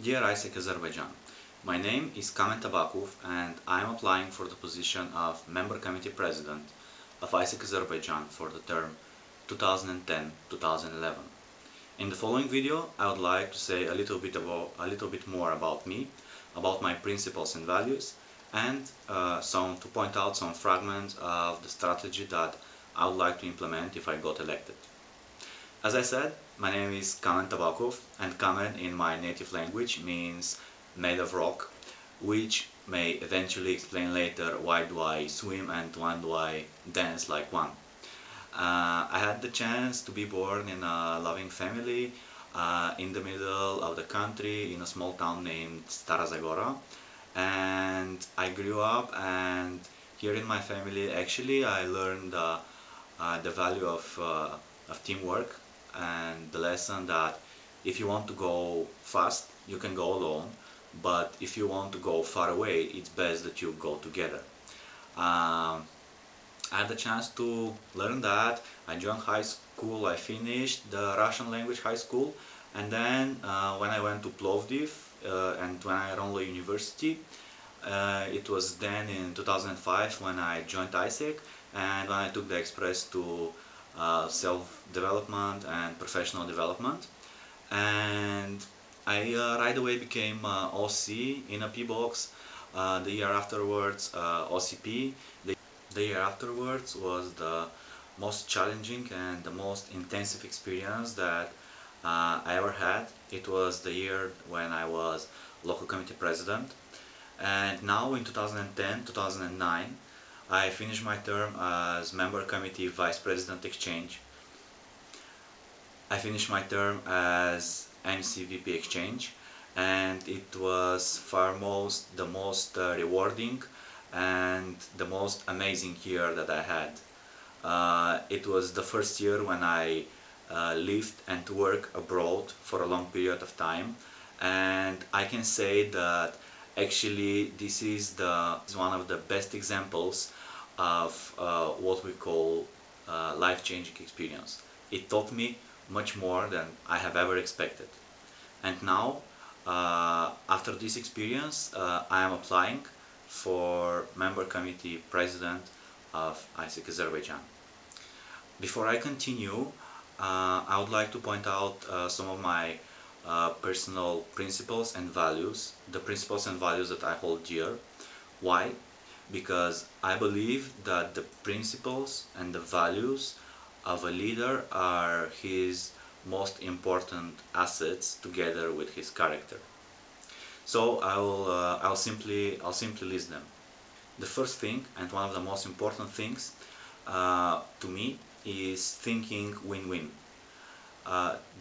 Dear Isaac Azerbaijan, my name is Kamen.Tabakov and I am applying for the position of Member Committee President of Isaac Azerbaijan for the term 2010-2011. In the following video, I would like to say a little bit more about me, about my principles and values, and to point out some fragments of the strategy that I would like to implement if I got elected. As I said, my name is Kamen.Tabakov, and Kamen in my native language means made of rock, which may eventually explain later why do I swim and why do I dance like one. I had the chance to be born in a loving family in the middle of the country in a small town named Stara Zagora, and I grew up, and here in my family actually I learned the value of teamwork and the lesson that if you want to go fast you can go alone, but if you want to go far away it's best that you go together. I had the chance to learn that. I joined high school, I finished the Russian language high school, and then when I went to Plovdiv and when I enrolled at university, it was then in 2005 when I joined ISEC and when I took the express to self-development and professional development, and I right away became OC in a P-box. The year afterwards OCP. The year afterwards was the most challenging and the most intensive experience that I ever had. It was the year when I was local committee president, and now in 2010-2009 I finished my term as member committee vice president exchange. I finished my term as MC-VP exchange, and it was the most rewarding and the most amazing year that I had. It was the first year when I lived and worked abroad for a long period of time, and I can say that actually this is one of the best examples of what we call life-changing experience. It taught me much more than I have ever expected. And now, after this experience, I am applying for member committee president of ISEC Azerbaijan. Before I continue, I would like to point out some of my personal principles and values, the principles and values that I hold dear. Why? Because I believe that the principles and the values of a leader are his most important assets together with his character. So I'll simply list them. The first thing, and one of the most important things to me, is thinking win-win.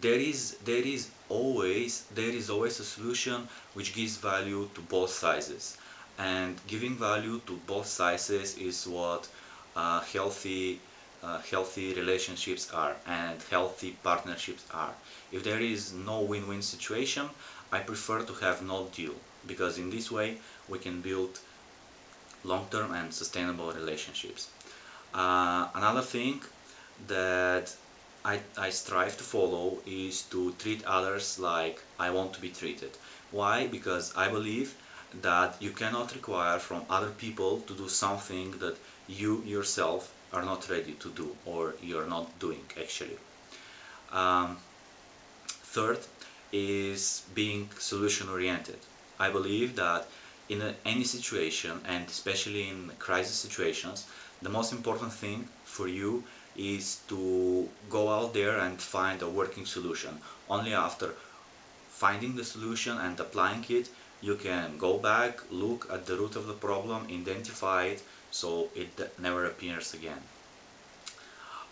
There is always a solution which gives value to both sides, and giving value to both sides is what healthy relationships are and healthy partnerships are. If there is no win-win situation, I prefer to have no deal, because in this way we can build long-term and sustainable relationships. Another thing that I strive to follow is to treat others like I want to be treated. Why? Because I believe that you cannot require from other people to do something that you yourself are not ready to do, or you're not doing actually. Third is being solution oriented. I believe that in any situation, and especially in crisis situations, the most important thing for you is to go out there and find a working solution. Only after finding the solution and applying it, you can go back, look at the root of the problem, identify it, so it never appears again.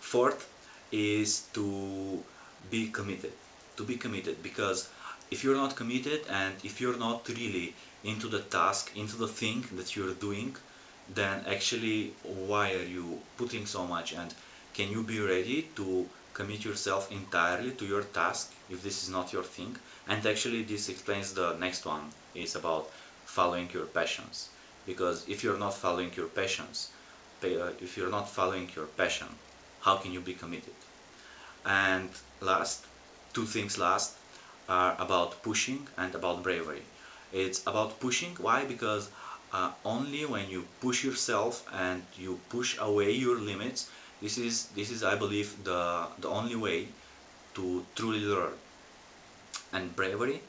Fourth is to be committed. To be committed, because if you're not committed and if you're not really into the task, into the thing that you're doing, then actually why are you putting so much, and can you be ready to commit yourself entirely to your task if this is not your thing? And actually this explains the next one, is about following your passions. Because if you're not following your passions, how can you be committed? And last, two things last, are about pushing and about bravery. It's about pushing. Why? Because only when you push yourself and you push away your limits, this is I believe the only way to truly learn. And bravery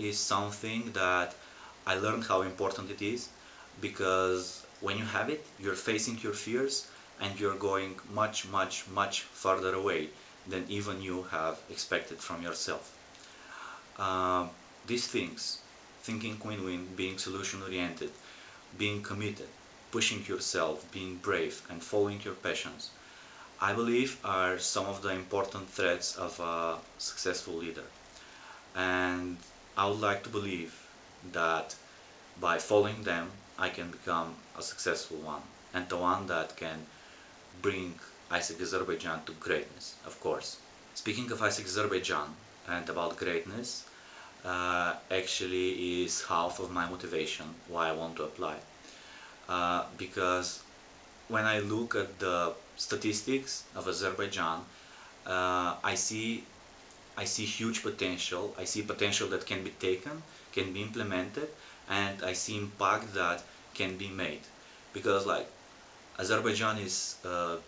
is something that I learned how important it is, because when you have it, you're facing your fears and you're going much, much, much farther away than even you have expected from yourself. Uh, these things, thinking win-win, being solution-oriented, being committed, pushing yourself, being brave, and following your passions, I believe are some of the important threads of a successful leader. And I would like to believe that by following them, I can become a successful one, and the one that can bring ISEC Azerbaijan to greatness, of course. Speaking of ISEC Azerbaijan and about greatness, actually is half of my motivation why I want to apply. Because when I look at the statistics of Azerbaijan, I see huge potential. I see potential that can be taken, can be implemented, and I see impact that can be made. Because like Azerbaijan is a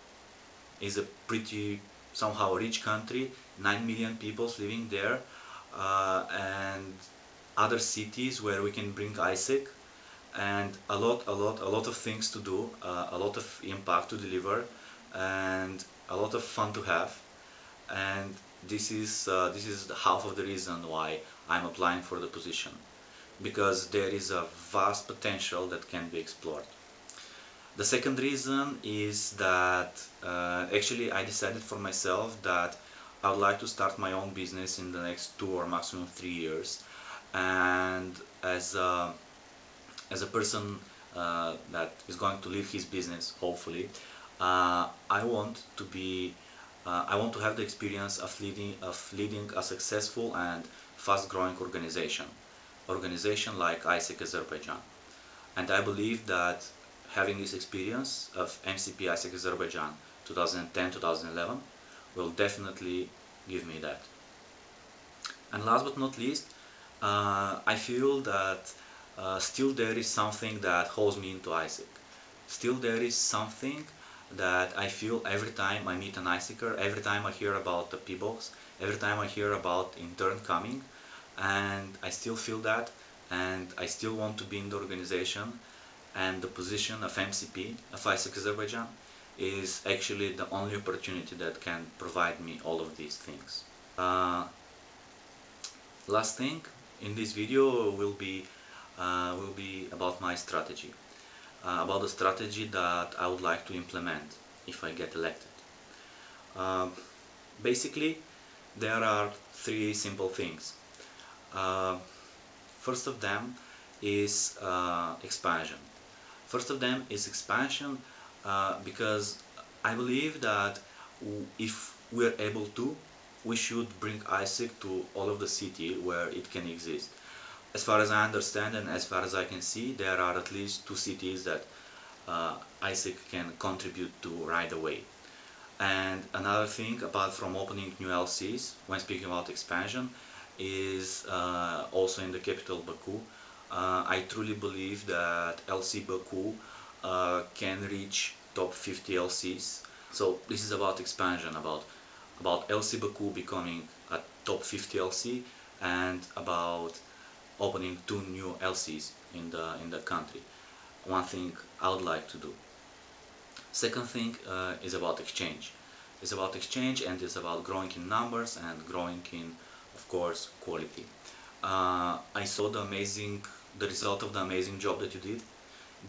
pretty somehow rich country, 9 million people living there, and other cities where we can bring ISEC, and a lot of things to do, a lot of impact to deliver, and a lot of fun to have. And this is half of the reason why I'm applying for the position, because there is a vast potential that can be explored. The second reason is that actually I decided for myself that I would like to start my own business in the next 2 or maximum 3 years, and as a person that is going to lead his business, hopefully, I want to have the experience of leading a successful and fast-growing organization like ISEC Azerbaijan. And I believe that having this experience of MCP ISEC Azerbaijan 2010-2011 will definitely give me that. And last but not least, I feel that still there is something that holds me into ISEC. Still there is something that I feel every time I meet an ISECer, every time I hear about the P-Box, every time I hear about intern coming, and I still feel that, and I still want to be in the organization, and the position of MCP, of ISEC Azerbaijan, is actually the only opportunity that can provide me all of these things. Last thing in this video will be about my strategy, about the strategy that I would like to implement if I get elected. Basically, there are 3 simple things. First of them is expansion. Because I believe that if we are able to, we should bring ISEC to all of the city where it can exist. As far as I understand and as far as I can see, there are at least 2 cities that ISEC can contribute to right away. And another thing, apart from opening new LCs, when speaking about expansion, is also in the capital Baku. I truly believe that LC Baku can reach top 50 LCs. So this is about expansion, about LC Baku becoming a top 50 LC, and about opening 2 new LCs in the country. One thing I would like to do. Second thing is about exchange. It's about exchange, and it's about growing in numbers and growing in, of course, quality. I saw the result of the amazing job that you did,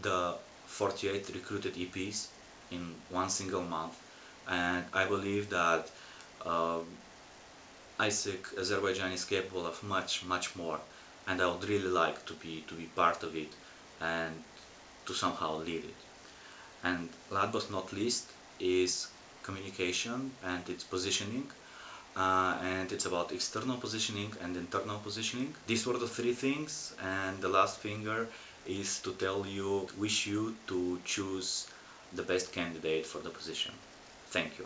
the 48 recruited EPs in 1 single month, and I believe that ISEC Azerbaijan is capable of much, much more, and I would really like to be part of it and to somehow lead it. And last but not least is communication and its positioning, and it's about external positioning and internal positioning. These were the 3 things, and the last finger is to wish you to choose the best candidate for the position. Thank you.